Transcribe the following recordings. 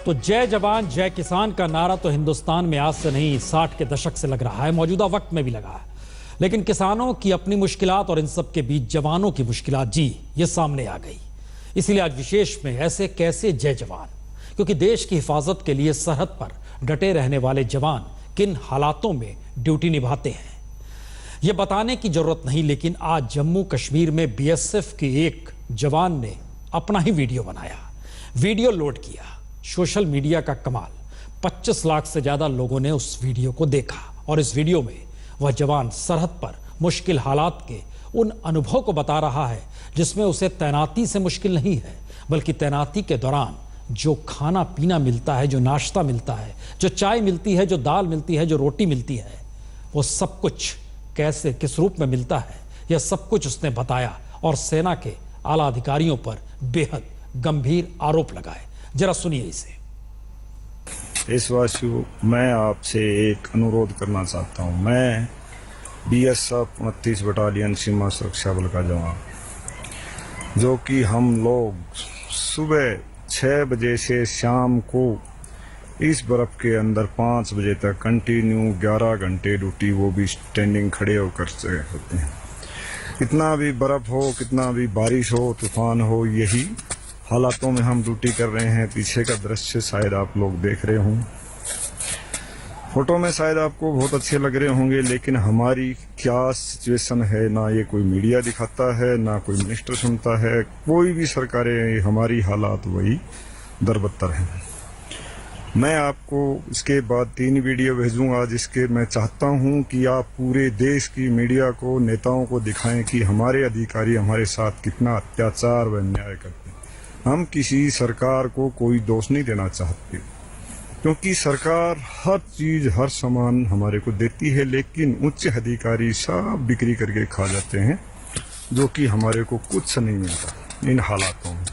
तो जय जवान जय किसान का नारा तो हिंदुस्तान में आज से नहीं 60 के दशक से लग रहा है, मौजूदा वक्त में भी लगा है। लेकिन किसानों की अपनी मुश्किलात और इन सब के बीच जवानों की मुश्किलात जी ये सामने आ गई। इसीलिए आज विशेष में ऐसे कैसे जय जवान, क्योंकि देश की हिफाजत के लिए सरहद पर डटे रहने वाले जवान किन हालातों में ड्यूटी निभाते हैं ये बताने की जरूरत नहीं। लेकिन आज जम्मू कश्मीर में बीएसएफ के एक जवान ने अपना ही वीडियो बनाया, वीडियो लोड किया। सोशल मीडिया का कमाल, 25 लाख से ज्यादा लोगों ने उस वीडियो को देखा और इस वीडियो में वह जवान सरहद पर मुश्किल हालात के उन अनुभव को बता रहा है जिसमें उसे तैनाती से मुश्किल नहीं है, बल्कि तैनाती के दौरान जो खाना पीना मिलता है, जो नाश्ता मिलता है, जो चाय मिलती है, जो दाल मिलती है, जो रोटी मिलती है, वो सब कुछ कैसे किस रूप में मिलता है, यह सब कुछ उसने बताया और सेना के आला अधिकारियों पर बेहद गंभीर आरोप लगाए। जरा सुनिए इसे। देशवासियों, मैं आपसे एक अनुरोध करना चाहता हूं। मैं बीएसएफ 29 बटालियन सीमा सुरक्षा बल का जवान, जो कि हम लोग सुबह 6 बजे से शाम को इस बर्फ के अंदर 5 बजे तक कंटिन्यू 11 घंटे ड्यूटी, वो भी स्टैंडिंग खड़े होकर से होते हैं। कितना भी बर्फ हो, कितना भी बारिश हो, तूफान हो, यही हालातों में हम ड्यूटी कर रहे हैं। पीछे का दृश्य शायद आप लोग देख रहे हों, फोटो में शायद आपको बहुत अच्छे लग रहे होंगे, लेकिन हमारी क्या सिचुएशन है ना ये कोई मीडिया दिखाता है, ना कोई मिनिस्टर सुनता है, कोई भी सरकारें। हमारी हालात वही दरबत्तर हैं। मैं आपको इसके बाद 3 वीडियो भेजूंगा, जिसके मैं चाहता हूं कि आप पूरे देश की मीडिया को, नेताओं को दिखाएं कि हमारे अधिकारी हमारे साथ कितना अत्याचार व अन्याय करते हैं। हम किसी सरकार को कोई दोष नहीं देना चाहते, क्योंकि सरकार हर चीज, हर सामान हमारे को देती है, लेकिन उच्च अधिकारी सब बिक्री करके खा जाते हैं, जो कि हमारे को कुछ नहीं मिलता इन हालातों में।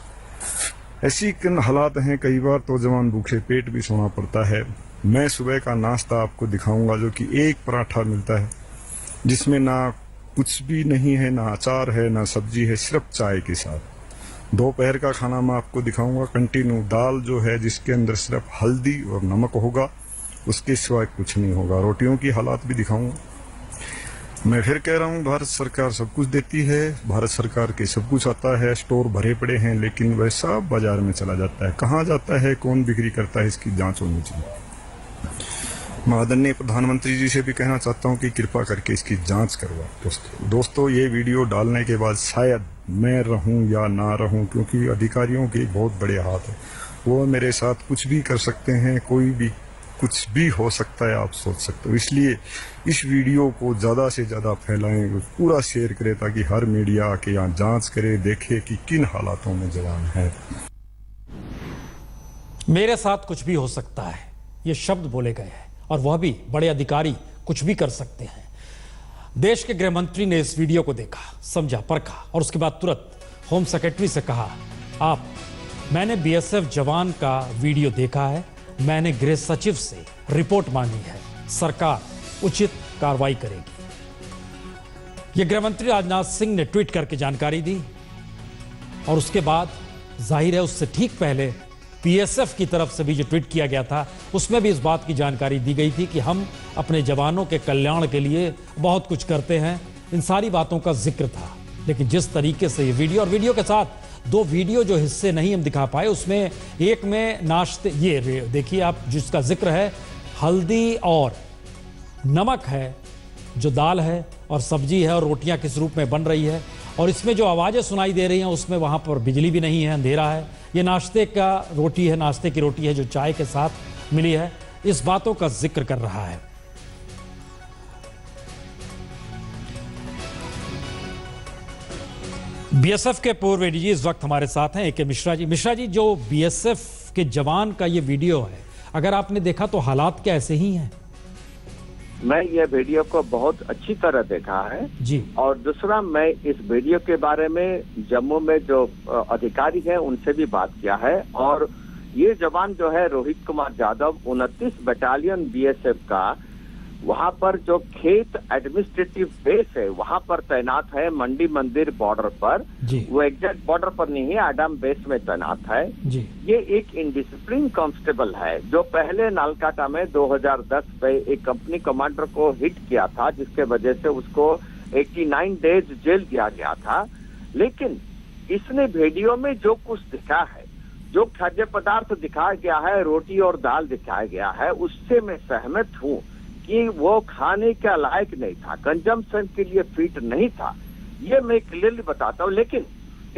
ऐसी किन हालात हैं, कई बार तो जवान भूखे पेट भी सोना पड़ता है। मैं सुबह का नाश्ता आपको दिखाऊंगा, जो कि एक पराठा मिलता है, जिसमें ना कुछ भी नहीं है, ना अचार है, ना सब्जी है, सिर्फ चाय के साथ। दोपहर का खाना मैं आपको दिखाऊंगा, कंटिन्यू दाल जो है, जिसके अंदर सिर्फ हल्दी और नमक होगा, उसके सिवाय कुछ नहीं होगा। रोटियों की हालात भी दिखाऊंगा। मैं फिर कह रहा हूँ, भारत सरकार सब कुछ देती है, भारत सरकार के सब कुछ आता है, स्टोर भरे पड़े हैं, लेकिन वह सब बाजार में चला जाता है। कहाँ जाता है, कौन बिक्री करता है, इसकी जांच होनी चाहिए। मैं आदरणीय प्रधानमंत्री जी से भी कहना चाहता हूं कि कृपा करके इसकी जांच करवाएं। दोस्तों, ये वीडियो डालने के बाद शायद मैं रहूं या ना रहूं, क्योंकि अधिकारियों के बहुत बड़े हाथ है, वो मेरे साथ कुछ भी कर सकते हैं, कोई भी कुछ भी हो सकता है, आप सोच सकते हो। इसलिए इस वीडियो को ज़्यादा से ज़्यादा फैलाएं, पूरा शेयर करें, ताकि हर मीडिया आके यहाँ जांच करे, देखे कि किन हालातों में जवान है। मेरे साथ कुछ भी हो सकता है, ये शब्द बोले गए हैं, और वह भी बड़े अधिकारी कुछ भी कर सकते हैं। देश के गृह मंत्री ने इस वीडियो को देखा, समझा, परखा और उसके बाद तुरंत होम सेक्रेटरी से कहा, मैंने बीएसएफ जवान का वीडियो देखा है, मैंने गृह सचिव से रिपोर्ट मांगी है, सरकार उचित कार्रवाई करेगी। यह गृह मंत्री राजनाथ सिंह ने ट्वीट करके जानकारी दी, और उसके बाद जाहिर है उससे ठीक पहले बीएसएफ की तरफ से भी जो ट्वीट किया गया था, उसमें भी इस बात की जानकारी दी गई थी कि हम अपने जवानों के कल्याण के लिए बहुत कुछ करते हैं। इन सारी बातों का जिक्र था। लेकिन जिस तरीके से ये वीडियो, और वीडियो के साथ 2 वीडियो जो हिस्से नहीं हम दिखा पाए, उसमें एक में नाश्ते, ये देखिए आप, जिसका जिक्र है हल्दी और नमक है, जो दाल है और सब्जी है और रोटियां किस रूप में बन रही है, और इसमें जो आवाज़ें सुनाई दे रही हैं उसमें वहाँ पर बिजली भी नहीं है, अंधेरा है। ये नाश्ते का रोटी है, नाश्ते की रोटी है जो चाय के साथ मिली है। इस बातों का जिक्र कर रहा है। बीएसएफ के पूर्व एडीजी इस वक्त हमारे साथ हैं, एके मिश्रा जी। मिश्रा जी, जो बीएसएफ के जवान का ये वीडियो है, अगर आपने देखा तो हालात क्या ऐसे ही हैं? मैं ये वीडियो को बहुत अच्छी तरह देखा है जी। और दूसरा, मैं इस वीडियो के बारे में जम्मू में जो अधिकारी हैं उनसे भी बात किया है। और ये जवान जो है रोहित कुमार यादव, 29 बटालियन बीएसएफ का, वहां पर जो खेत एडमिनिस्ट्रेटिव बेस है वहां पर तैनात है मंडी मंदिर बॉर्डर पर। जी वो एग्जैक्ट बॉर्डर पर नहीं है, आडम बेस में तैनात है। जी ये एक इंडिसिप्लिन कांस्टेबल है जो पहले नालकाटा में 2010 पे एक कंपनी कमांडर को हिट किया था, जिसके वजह से उसको 89 डेज जेल दिया गया था। लेकिन इसने वीडियो में जो कुछ दिखा है, जो खाद्य पदार्थ दिखाया गया है, रोटी और दाल दिखाया गया है, उससे मैं सहमत हूँ कि वो खाने का लायक नहीं था, कंजम्पशन के लिए फिट नहीं था। ये मैं क्लियरली बताता हूँ। लेकिन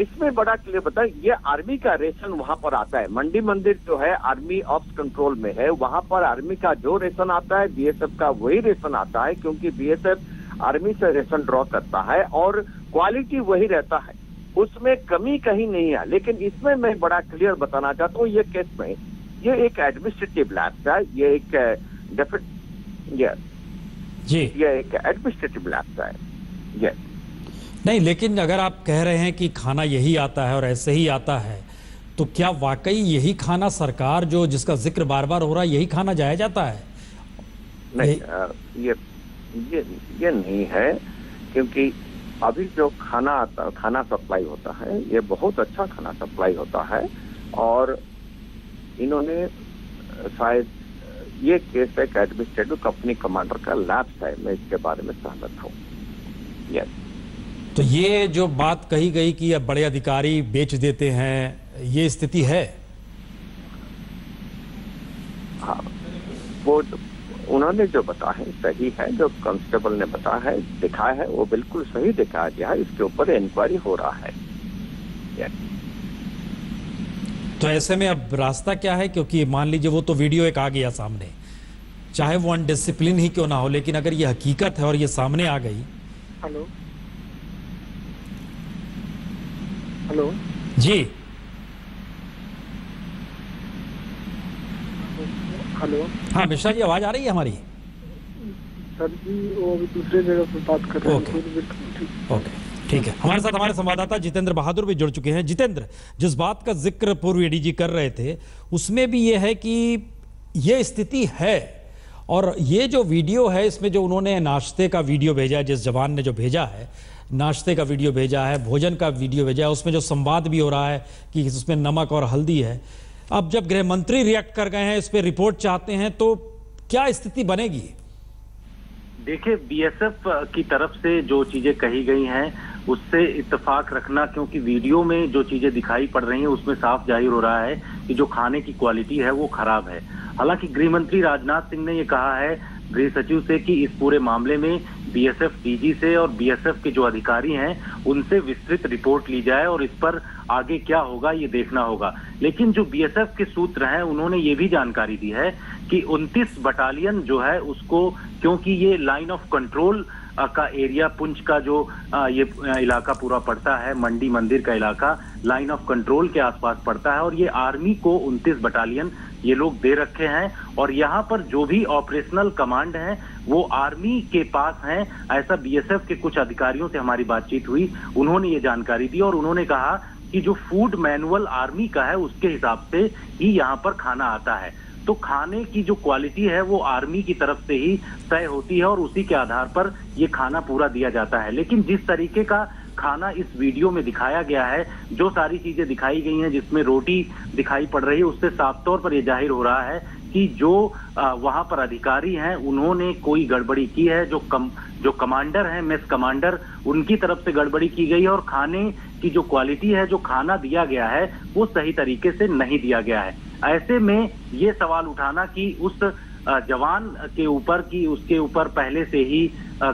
इसमें बड़ा क्लियर बता, ये आर्मी का रेशन वहां पर आता है। मंडी मंदिर जो है आर्मी ऑप्स कंट्रोल में है, वहां पर आर्मी का जो रेशन आता है बीएसएफ का वही रेशन आता है, क्योंकि बीएसएफ आर्मी से रेशन ड्रॉ करता है और क्वालिटी वही रहता है, उसमें कमी कहीं नहीं है। लेकिन इसमें मैं बड़ा क्लियर बताना चाहता हूँ, ये केस में ये एक एडमिनिस्ट्रेटिव लैप्स है, ये एक जी ये एक एडमिनिस्ट्रेटिव लैप्स है ये। नहीं, लेकिन अगर आप कह रहे हैं कि खाना यही आता है और ऐसे ही आता है, तो क्या वाकई यही खाना सरकार जो जिसका जिक्र बार बार हो रहा है यही खाना जाया जाता है? नहीं, ये नहीं है, क्योंकि अभी जो खाना सप्लाई होता है ये बहुत अच्छा खाना सप्लाई होता है। और इन्होंने शायद ये केस एक एडमिनिस्ट्रेटिव कंपनी कमांडर का लैप्स है, मैं इसके बारे में सहमत हूँ। यस, तो ये जो बात कही गई कि अब बड़े अधिकारी बेच देते हैं, ये स्थिति है? हाँ, वो उन्होंने जो बताया है सही है, जो कांस्टेबल ने बताया है दिखाया है वो बिल्कुल सही दिखाया गया है, इसके ऊपर इंक्वायरी हो रहा है। तो ऐसे में अब रास्ता क्या है? क्योंकि मान लीजिए वो तो वीडियो एक आ गया सामने, चाहे वो अनडिसिप्लिन ही क्यों ना हो, लेकिन अगर ये हकीकत है और ये सामने आ गई। हेलो हेलो जी हेलो, हाँ मिश्रा जी, आवाज आ रही है हमारी? सर जी वो अभी दूसरे जगह पर बात कर रहे ओके। हैं। ओके, ठीक है। हमारे साथ हमारे संवाददाता जितेंद्र बहादुर भी जुड़ चुके हैं। जितेंद्र, जिस बात का जिक्र पूर्व एडीजी कर रहे थे उसमें भी ये है कि ये स्थिति है, और ये जो वीडियो है इसमें जो उन्होंने नाश्ते का वीडियो भेजा है, जिस जवान ने जो भेजा है नाश्ते का वीडियो भेजा है, भोजन का वीडियो भेजा है, उसमें जो संवाद भी हो रहा है कि उसमें नमक और हल्दी है। अब जब गृह मंत्री रिएक्ट कर गए हैं, इस पर रिपोर्ट चाहते हैं, तो क्या स्थिति बनेगी? देखिए, बीएसएफ की तरफ से जो चीजें कही गई हैं उससे इत्तेफाक रखना, क्योंकि वीडियो में जो चीजें दिखाई पड़ रही हैं उसमें साफ जाहिर हो रहा है कि जो खाने की क्वालिटी है वो खराब है। हालांकि गृह मंत्री राजनाथ सिंह ने ये कहा है गृह सचिव से कि इस पूरे मामले में बीएसएफ डीजी से और बीएसएफ के जो अधिकारी हैं उनसे विस्तृत रिपोर्ट ली जाए और इस पर आगे क्या होगा ये देखना होगा। लेकिन जो बीएसएफ के सूत्र हैं उन्होंने ये भी जानकारी दी है कि 29 बटालियन जो है उसको, क्योंकि ये लाइन ऑफ कंट्रोल का एरिया, पुंछ का जो ये इलाका पूरा पड़ता है, मंडी मंदिर का इलाका लाइन ऑफ कंट्रोल के आसपास पड़ता है, और ये आर्मी को 29 बटालियन ये लोग दे रखे हैं और यहाँ पर जो भी ऑपरेशनल कमांड है वो आर्मी के पास है। ऐसा बीएसएफ के कुछ अधिकारियों से हमारी बातचीत हुई, उन्होंने ये जानकारी दी और उन्होंने कहा कि जो फूड मैनुअल आर्मी का है उसके हिसाब से ही यहाँ पर खाना आता है। तो खाने की जो क्वालिटी है वो आर्मी की तरफ से ही तय होती है और उसी के आधार पर ये खाना पूरा दिया जाता है। लेकिन जिस तरीके का खाना इस वीडियो में दिखाया गया है, जो सारी चीजें दिखाई गई हैं जिसमें रोटी दिखाई पड़ रही है, उससे साफ तौर पर यह जाहिर हो रहा है कि जो वहां पर अधिकारी हैं उन्होंने कोई गड़बड़ी की है। जो कमांडर हैं, मेस कमांडर, उनकी तरफ से गड़बड़ी की गई है और खाने की जो क्वालिटी है, जो खाना दिया गया है वो सही तरीके से नहीं दिया गया है। ऐसे में ये सवाल उठाना कि उस जवान के ऊपर कि उसके ऊपर पहले से ही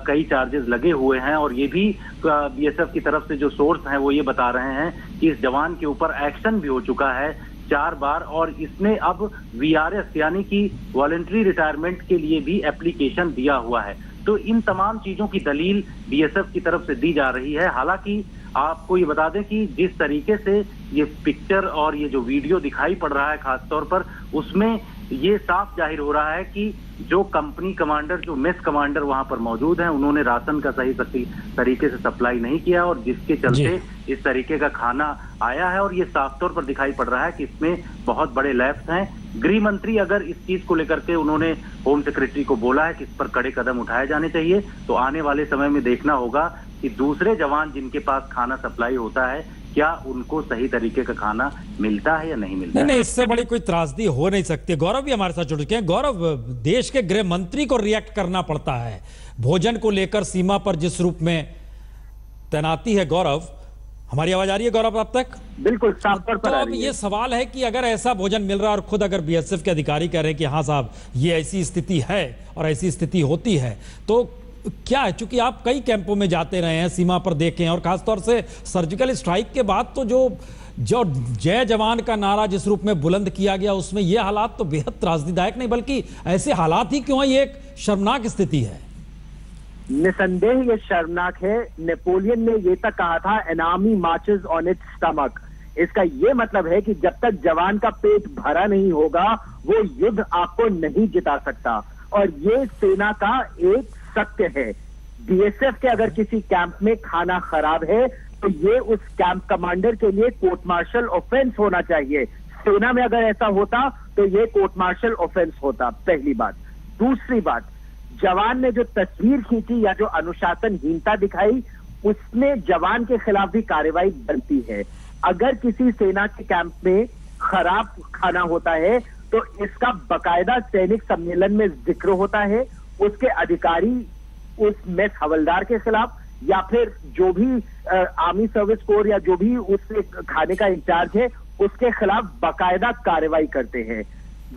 कई चार्जेस लगे हुए हैं, और ये भी बीएसएफ की तरफ से जो सोर्स हैं वो ये बता रहे हैं कि इस जवान के ऊपर एक्शन भी हो चुका है 4 बार और इसने अब वीआरएस यानी कि वॉलंटरी रिटायरमेंट के लिए भी एप्लीकेशन दिया हुआ है। तो इन तमाम चीजों की दलील बीएसएफ की तरफ से दी जा रही है। हालांकि आपको ये बता दें कि जिस तरीके से ये पिक्चर और ये जो वीडियो दिखाई पड़ रहा है खासतौर पर, उसमें ये साफ जाहिर हो रहा है कि जो कंपनी कमांडर, जो मेस कमांडर वहां पर मौजूद हैं, उन्होंने राशन का सही तरीके से सप्लाई नहीं किया और जिसके चलते इस तरीके का खाना आया है। और ये साफ तौर पर दिखाई पड़ रहा है कि इसमें बहुत बड़े लैप्स हैं। गृह मंत्री अगर इस चीज को लेकर के उन्होंने होम सेक्रेटरी को बोला है कि इस पर कड़े कदम उठाए जाने चाहिए, तो आने वाले समय में देखना होगा कि दूसरे जवान जिनके पास खाना सप्लाई होता है क्या उनको सही तरीके का खाना मिलता है या नहीं मिलता। नहीं, इससे बड़ी कोई त्रासदी हो नहीं सकती। गौरव भी हमारे साथ जुड़ चुके हैं। गौरव, देश के गृह मंत्री को रिएक्ट करना पड़ता है भोजन को लेकर सीमा पर जिस रूप में तैनाती है। गौरव, हमारी आवाज आ रही है गौरव आप तक? बिल्कुल साफ तौर पर तो आ अब रही है। ये सवाल है कि अगर ऐसा भोजन मिल रहा है और खुद अगर बीएसएफ के अधिकारी कह रहे हैं कि हाँ साहब ये ऐसी स्थिति है और ऐसी स्थिति होती है, तो क्या है? चूंकि आप कई कैंपों में जाते रहे हैं, सीमा पर देखे हैं, और खासतौर से सर्जिकल स्ट्राइक के बाद तो जो जय जवान का नारा जिस रूप में बुलंद किया गया, उसमें ये हालात तो बेहद त्रासदीदायक नहीं बल्कि ऐसे हालात ही क्यों है, ये एक शर्मनाक स्थिति है। निसंदेह ये शर्मनाक है। नेपोलियन ने ये तक कहा था, an army marches on it's stomach. इसका ये मतलब है कि जब तक जवान का पेट भरा नहीं होगा वो युद्ध आपको नहीं जिता सकता, और ये सेना का एक सत्य है। बीएसएफ के अगर किसी कैंप में खाना खराब है तो ये उस कैंप कमांडर के लिए कोर्ट मार्शल ऑफेंस होना चाहिए। सेना में अगर ऐसा होता तो ये कोर्ट मार्शल ऑफेंस होता, पहली बात। दूसरी बात, जवान ने जो तस्वीर खींची या जो अनुशासनहीनता दिखाई, उसमें जवान के खिलाफ भी कार्रवाई बनती है। अगर किसी सेना के कैंप में खराब खाना होता है तो इसका बकायदा सैनिक सम्मेलन में जिक्र होता है। उसके अधिकारी उस मेस हवलदार के खिलाफ या फिर जो भी आर्मी सर्विस कोर या जो भी उससे खाने का इंचार्ज है उसके खिलाफ बकायदा कार्रवाई करते हैं।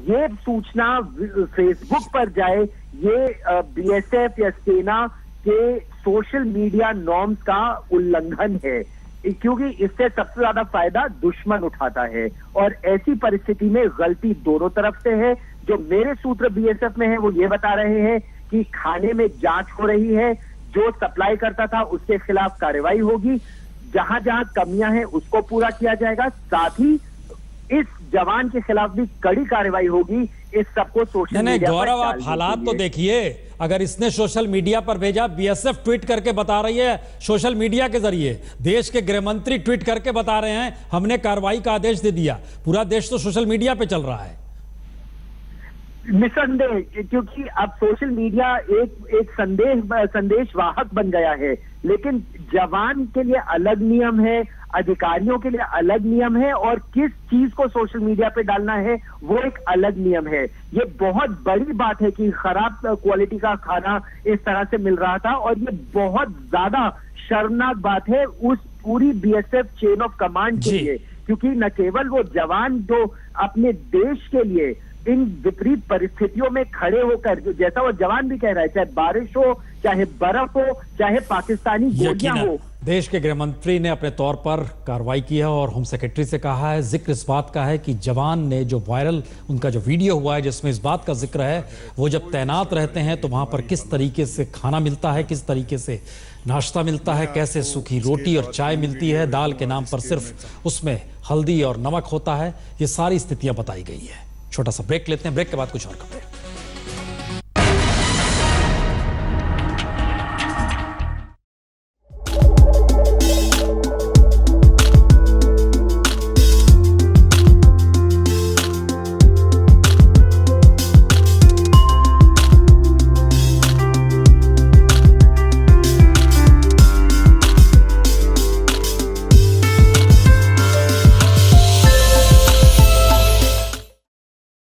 ये सूचना फेसबुक पर जाए, ये बीएसएफ या सेना के सोशल मीडिया नॉर्म्स का उल्लंघन है, क्योंकि इससे सबसे ज्यादा फायदा दुश्मन उठाता है। और ऐसी परिस्थिति में गलती दोनों तरफ से है। जो मेरे सूत्र बीएसएफ में है वो ये बता रहे हैं कि खाने में जांच हो रही है, जो सप्लाई करता था उसके खिलाफ कार्रवाई होगी, जहां जहां कमियां हैं उसको पूरा किया जाएगा, साथ ही इस जवान के खिलाफ भी कड़ी कार्रवाई होगी। इस सबको सोशल नहीं, मीडिया गौरव, पर आप हालात तो देखिए। अगर इसने सोशल मीडिया पर भेजा, बीएसएफ ट्वीट करके बता रही है सोशल मीडिया के जरिए, देश के गृह मंत्री ट्वीट करके बता रहे हैं हमने कार्रवाई का आदेश दे दिया। पूरा देश तो सोशल मीडिया पे चल रहा है। निसंदेह, क्योंकि अब सोशल मीडिया एक संदेश वाहक बन गया है, लेकिन जवान के लिए अलग नियम है, अधिकारियों के लिए अलग नियम है, और किस चीज को सोशल मीडिया पे डालना है वो एक अलग नियम है। ये बहुत बड़ी बात है कि खराब क्वालिटी का खाना इस तरह से मिल रहा था, और ये बहुत ज्यादा शर्मनाक बात है उस पूरी बीएसएफ चेन ऑफ कमांड के लिए, क्योंकि न केवल वो जवान जो अपने देश के लिए इन विपरीत परिस्थितियों में खड़े होकर, जैसा वो जवान भी कह रहा है, चाहे बारिश हो, चाहे बर्फ हो, चाहे पाकिस्तानी गोलियां हो, देश के गृह मंत्री ने अपने तौर पर कार्रवाई की है और होम सेक्रेटरी से कहा है। जिक्र इस बात का है कि जवान ने जो वायरल उनका जो वीडियो हुआ है जिसमें इस बात का जिक्र है, वो जब तैनात रहते हैं तो वहां पर किस तरीके से खाना मिलता है, किस तरीके से नाश्ता मिलता है, कैसे सूखी रोटी और चाय मिलती है, दाल के नाम पर सिर्फ उसमें हल्दी और नमक होता है, ये सारी स्थितियां बताई गई है। छोटा सा ब्रेक लेते हैं, ब्रेक के बाद कुछ और खबरें।